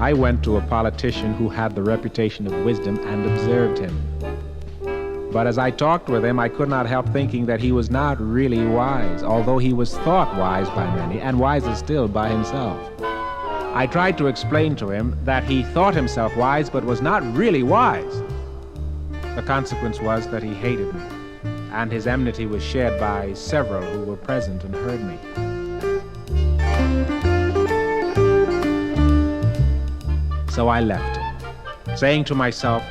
I went to a politician who had the reputation of wisdom and observed him. But as I talked with him, I could not help thinking that he was not really wise, although he was thought wise by many, and wiser still by himself. I tried to explain to him that he thought himself wise, but was not really wise. The consequence was that he hated me, and his enmity was shared by several who were present and heard me. So I left him, saying to myself,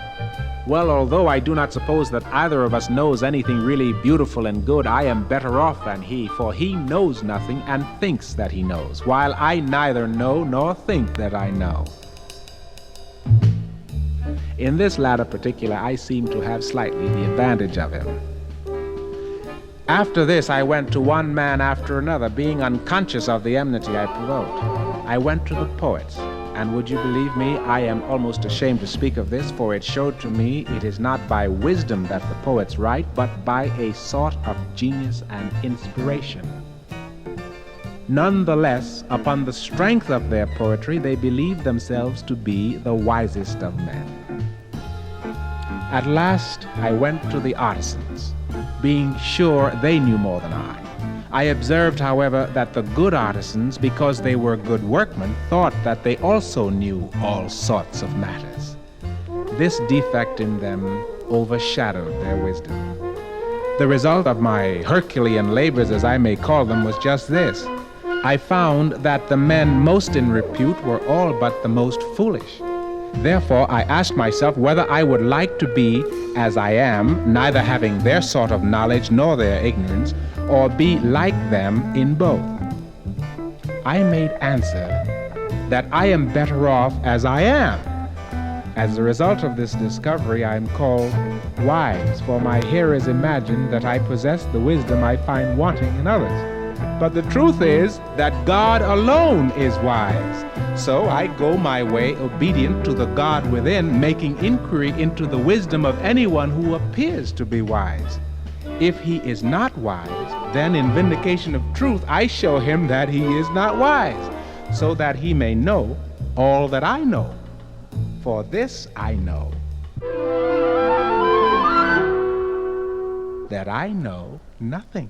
well, although I do not suppose that either of us knows anything really beautiful and good, I am better off than he, for he knows nothing and thinks that he knows, while I neither know nor think that I know. In this latter particular, I seem to have slightly the advantage of him. After this, I went to one man after another, being unconscious of the enmity I provoked. I went to the poets, and would you believe me, I am almost ashamed to speak of this, for it showed to me it is not by wisdom that the poets write, but by a sort of genius and inspiration. Nonetheless, upon the strength of their poetry, they believe themselves to be the wisest of men. At last, I went to the artisans, being sure they knew more than I. I observed, however, that the good artisans, because they were good workmen, thought that they also knew all sorts of matters. This defect in them overshadowed their wisdom. The result of my Herculean labors, as I may call them, was just this. I found that the men most in repute were all but the most foolish. Therefore, I asked myself whether I would like to be as I am, neither having their sort of knowledge nor their ignorance, or be like them in both. I made answer that I am better off as I am. As a result of this discovery, I am called wise, for my hearers imagine that I possess the wisdom I find wanting in others. But the truth is that God alone is wise. So I go my way obedient to the God within, making inquiry into the wisdom of anyone who appears to be wise. If he is not wise, then in vindication of truth, I show him that he is not wise, so that he may know all that I know. For this I know, that I know nothing.